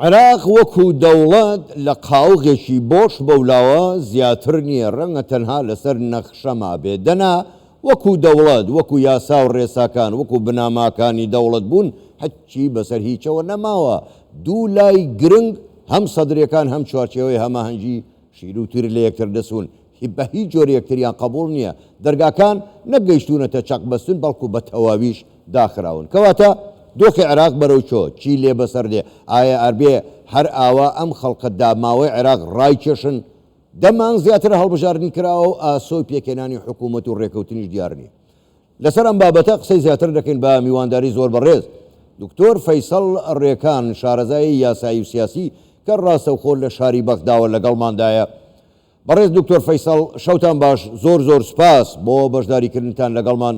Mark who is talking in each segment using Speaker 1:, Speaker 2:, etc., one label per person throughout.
Speaker 1: عێراق وەکو دەوڵەت لە قاوغێکی بۆش بەولاوە زیاتر نییە، ڕەنگە تەنها لەسەر نەخشەما بێ. دەنا وەکو دەوڵەت، وەکو یاسا و ڕێساکان، وەکو بناماکانی دەوڵەت بوون، هەچی بەسەر هیچەوە نەماوە. دوو لای گرنگ هەم سەدرەکان هەم چوارچێوەی هەماهەنگی شیر و تر لە یەکتر دەسوون، بە هیچ جۆرە یەکتریان قبول نییە. دەرگاکان نەگەیشتونەتە چەق بەستن، بەڵکو بە تەواویش داخراون. کەواتە دۆخی عێراق بەرەو چۆ چی لێ بەسەر دێ؟ ئایا ئەربێ هەر ئاوا ئەم خەڵقە داماوەی عێراق ڕایکێشن؟ دەمان زیاتر هەڵبژاردن کراوە و ئاسۆی پێکێنانی حکوومەت و ڕێکەوتنیش دیار نیە. لەسەر ئەم بابەتە قسەی زیاتر دەکەین بە میوانداری زۆر بەڕێز دکتۆر فەیسەڵ ڕێکان، شارەزای یاسایی و سیاسی کە ڕاستەوخۆ لە شاری بەغداوە لەگەڵماندایە. بەڕێز دکتۆر فەیسەڵ، شەوتان باش، زۆر زۆر سپاس بۆ بەشداریکردنتان لەگەڵمان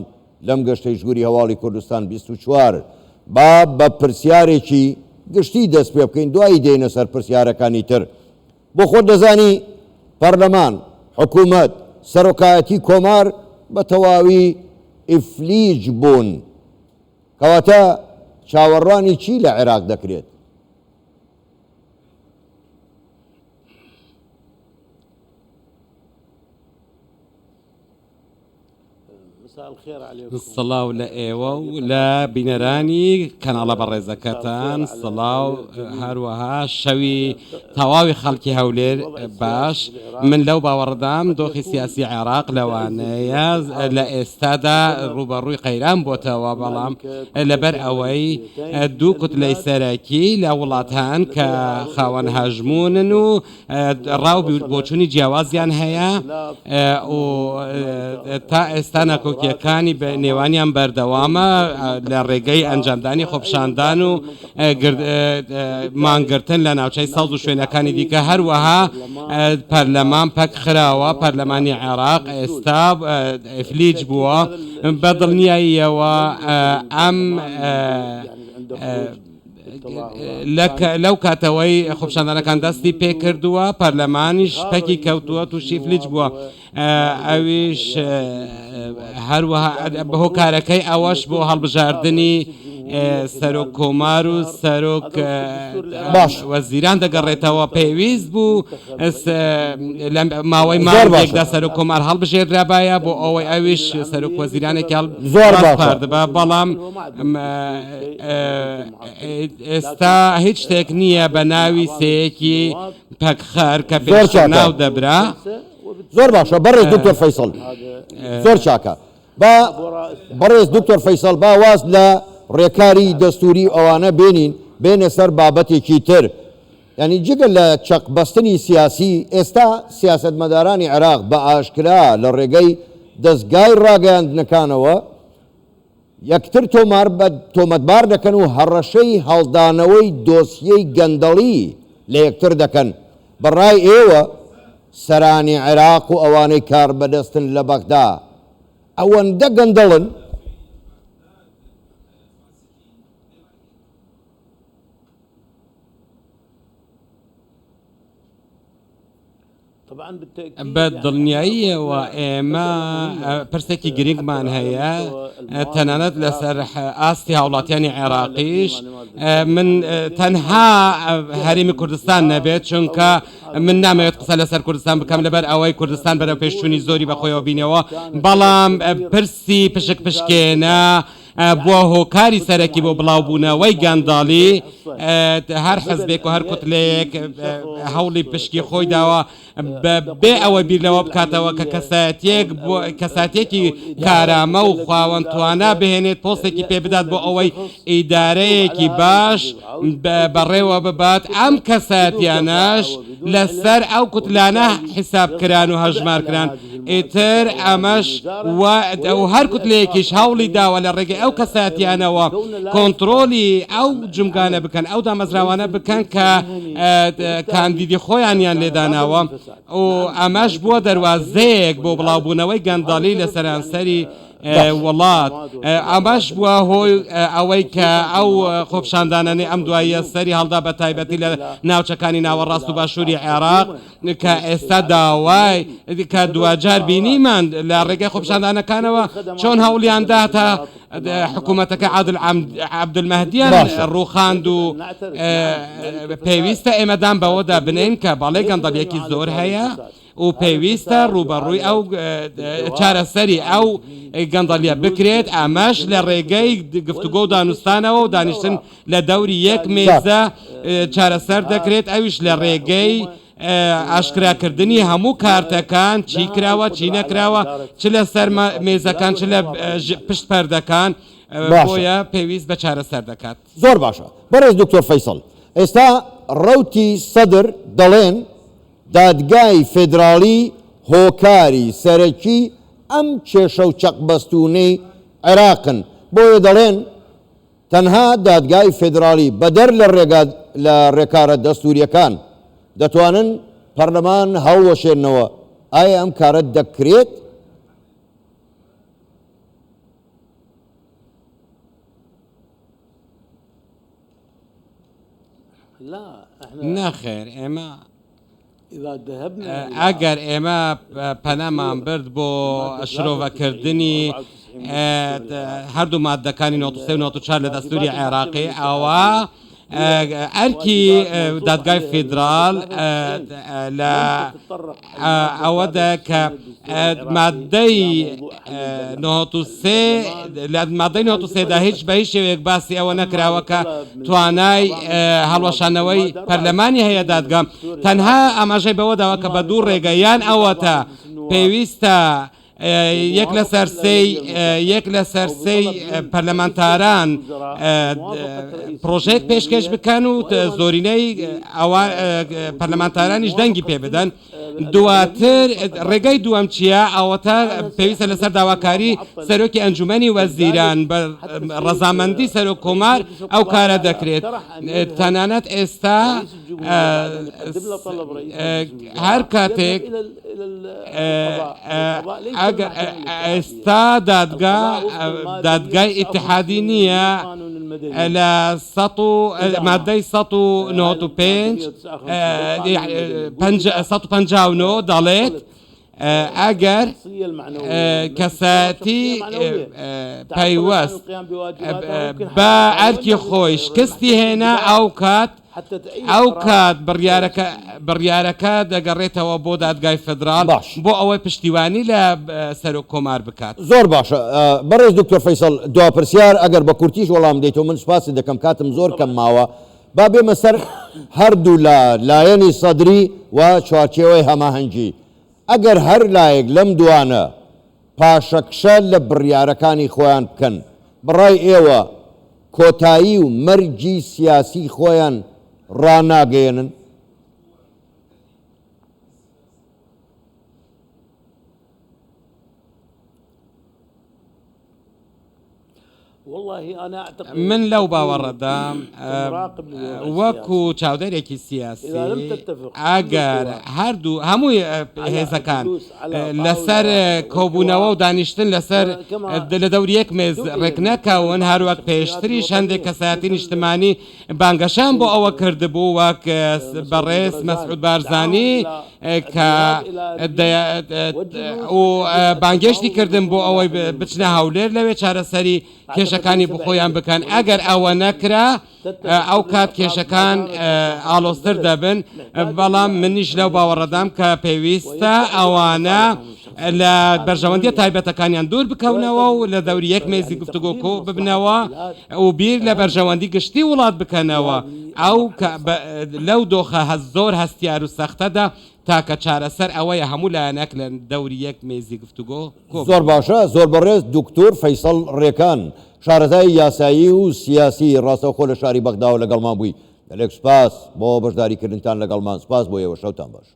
Speaker 1: لەم گەشتەی ژگوری هەواڵی کوردستان 24. با بە پرسیارێکی گشتی دەست پێ بکەین، دوایی دێنە سەر پرسیارەکانی تر. بۆ خۆت دەزانی پەرلەمان، حکوومەت، سەرۆکایەتی کۆمار بە تەواوی ئیفلیج بوون. کەواتە چاوەڕوانی چی لە عێراق دەکرێت؟
Speaker 2: سڵاو لە ئێوە و لە بینەرانی کەناڵە بەڕێزەکەتان، سڵاو هەروەها شەوی تەواوی خەڵکی هەولێر باش. من لەو باوەڕدام دۆخی سیاسی عێراق لەوانەیە لە ئێستادا ڕوبەڕووی قەیران بۆتەوە، بەڵام لەبەر ئەوەی دوو کوتلەی سەرەکی لە وڵاتان کە خاوەن هەژمونن و ڕاو بۆچوونی جیاوازیان هەیە و تا ئێستا نەکۆکیەکانی بە نێوانیان بەردەوامە لە ڕێگەی ئەنجامدانی خۆپشاندان و مانگرتن لە ناوچەی سەڵد و شوێنەکانی دیکە. هەروەها پەرلەمان پەک خراوە، پەرلەمانی عێراق ئێستا ئفلیج بووە. بە دڵنیاییەوە ئەم لەو کاتەوەی خۆپشاندانەکان دەستی پێ کردووە، پەرلەمانیش پەکی کەوتووە تووشی فلیج بووە. ئەویش هەروەها بە هۆکارەکەی ئەوەش بۆ هەڵبژاردننی سەرۆک کۆمار و سەرۆک باش وەزیران دەگەڕێتەوە. پێویست بوو لە ماوەی ماوەیەکدا سەرۆک کۆمار هەڵبژێردرابایە بۆ ئەوەی ئەویش سەرۆک وەزیرانێکی هەڵبژاردبە، بەڵام ئێستا هیچ شتێک نییە بە ناوی سەیەکی پەکخەر کە پێش ناو دەبرا.
Speaker 1: زۆر باشە. بەڕێز دکتۆر فەیسەڵ، زۆر چاکە. بەڕێز دکتۆر فەیسەڵ، با واز لە ڕێکاری دەستوری ئەوانە بێنە سەر بابەتێکی تر. یعنی جگە لە چەقبەستنی سیاسی، ئێستا سیاسەتمەدارانی عێراق بە ئاشکرا لە ڕێگەی دەستگای ڕاگەیاندنەکانەوە یەکتر تۆمەتبار دەکەن و هەڕەشەی هەڵدانەوەی دۆسیەی گەندەڵی لە یەکتر دەکەن. بەڕای ئێوە سەرانی عێراق و ئەوانەی کار بەدەستن لە بەغدا ئەوەندە گەندەڵن؟
Speaker 2: بە دڵنیاییەوە ئێمە پرسێکی گرنگمان هەیە، تەنانەت لەسەر ئاستی هاوڵاتیانی عێراقیش. من تەنها هەرێمی کوردستان نەبێت، چونکە من نامەوێت قسە لەسەر کوردستان بکەم لەبەر ئەوەی کوردستان بەرەو پێشچوونی زۆری بەخۆیەوە بینەوە، بەڵام پرسی پشکێنە بۆ هۆکاری سەرەکی بۆ بڵاوبوونەوەی گەنداڵی هەر حەزبێک و هەر کوتلەیەک هەوڵی پشکی خۆی داوە بێ ئەوە بیر لەوە بکاتەوە کە کەساتێکی کارامە و خاوەنتوانە بهێنێت پۆستێکی پێ بدات بۆ ئەوەی ئیدارەیەکی باش بەڕێوە ببات. ئەم کەساتیانەش لەسەر ئەو کوتلانە حیسابکران و هەژمارکران. ئیتر ئەمەش و هەر کوتلەیەکیش هەوڵی داوە لە ڕێگەی ئەو کەساتیانەوە کۆنتترۆلی ئەو جمگانە بکەن، ئەو دامەزراوانە بکەن کە کاندیدی خۆیانیان لێداناوە. و ئەمەش بووە دەواازەیەک بۆ بڵاوبوونەوەی گەنداڵی لە سەرانسەری وڵات. ئەمەش بووە هۆی ئەوەی کە ئەو خۆپشاندانانەی ئەم دواییە سەری هەڵدا بە تایبەتی لە ناوچەکانی ناوەڕاست و باشووری عێراق کە ئێستا داوای کە دوجار بینیمان لە ڕێگەی خۆپشاندانەکانەوە چۆن هەوڵیاندا تا حکوومەتەکە عەبدولمەهدیان ڕووخاند و پێویستە ئێمەدان بەوەدا بنین کە بەڵێ گەندەڵیەکی زۆر هەیە و پێویستە ڕوبەڕووی ئەو چارەسەری ئەو گەندەڵیە بکرێت ئەمەش لە ڕێگەی گفتوگۆ و دانوستانەوە و دانیشتن لە دەوری یەک مێزە چارەسەر دەکرێت ئەویش لە ڕێگەی ئاشکراکردنی هەموو کارتەکان چی کراوە چی نەکراوە چ لە سەر مێزەکان چ لە پشت پەردەکان بۆیە پێویست بە چارەسەر دەکات.
Speaker 1: زۆر باشە بەڕێز دکتۆر فەیسەڵ ئێستا ڕەوتی سەدر دەڵێن دادگای فێدراڵی هۆکاری سەرەکی ئەم کێشە و چەقبەستونەی عێراقن بۆیە دەڵێن تەنها دادگای فێدراڵی بەدەر لە ڕێکارە دەستوریەکان دەتوانن پەرلەمان هەڵوەشێنەوە ئایا ئەم کارە دەکرێت؟
Speaker 2: نەخێر ئێمە ئەگەر ئێمە پەنامان برد بۆ شرۆڤەکردنی هەردوو مادەکانی 93 لە دەستوری عێراقی ئەوە ئەرکی دادگای فێدراڵ لە ئەوەدا کە مادەی 93دا هیچ بە هیچ شێوەیەک باسی ئەوە نەکراوە کە توانای هەڵوەشانەوەی پەرلەمانی هەیە دادگام تەنها ئاماژەی بەوەداوە کە بە دوو ڕێگەیان ئەوەتە پێویستە یەک لە سەرسەی پەرلەمانتاران پرۆژێک پێشکەش بکەن و زۆرینەی پەرلەمانتارانیش دەنگی پێ بدەن دواتر ڕێگەی دووەم چییە ئەوەتە پێویستە لەسەر داواکاری سەرۆکی ئەنجومەنی وەزیران بە ڕەزامەندی سەرۆک کۆمار ئەو کارە دەکرێت تەنانەت ئێستا هەر کاتێک ئێستا دادگای ئیتحادی نییە لە مادەی 195 دەڵێت ئەگەر کەساتی پەیوەست بە ئەرکی خۆی شکستی هێنا ئەو کات بڕیارەکە دەگەڕێتەوە بۆ دادگای فێدراڵ بۆ ئەوەی پشتیوانی لە سەرۆک کۆمار بکات.
Speaker 1: زۆر باشە بەڕێز دکتۆر فەیسەڵ دواپرسیار ئەگەر بە کورتیش وەڵام دەیتەوە من سوپاسی دەکەم کاتم زۆر کەم ماوە با بێمە سەر هەردوو لایەنی سەدری و چوارچێوەی هەماهەنگی ئەگەر هەر لایەک لەم دوانە پاشەکشە لە بڕیارەکانی خۆیان بکەن بڕای ئێوە کۆتایی و مەرجی سیاسی خۆیان ڕاناگەێنن؟
Speaker 2: من لەو باوەڕەدام وەکو چاودێرێکی سیاسی ئەگەر هەمووی هێزەکان لەسەر کۆبوونەوە و دانیشتن لەسەر لە دەوری یەک مێز ڕێک نەکەون هەروەک پێشتریش هەندێک کەسایەتی نیشتمانی بانگەشان بۆ ئەوە کردبوو وەک بەڕێز مەسعود بارزانی کە بانگێشتی کردن بۆ ئەوەی بچنە هەولێر لەوێ چارەسەری کێشەکانی بخۆیان بکەن ئەگەر ئەوە نەکرا ئەو کات کێشەکان ئالۆستر دەبن بەڵام منیش لەو باوەڕەدام کە پێویستە ئەوانە لە بەرژەوەندی تایبەتەکانیان دوور بکەونەوە و لە دەوری یەک مێزی گفتوگۆ کۆ ببنەوە و بیر لە بەرژەوەندی گشتی وڵات بکەنەوە ئەو لەو دۆخە زۆر هەستیار و سەختەدا تاکە چارەسەر ئەوەیە هەموو لایەنێک لە دەوری یەک مێزی گفتوگۆ
Speaker 1: زۆر باشە زۆر بەڕێز دکتۆر فەیسەڵ ڕێکان شارەزای یاسایی و سیاسی ڕاستەوخۆ لە شاری بەغداوە لەگەڵمان بووی دەلێک سپاس بۆ بەشداریکردنتان لەگەڵمان سپاس بۆ ئێوە شەوتان باش.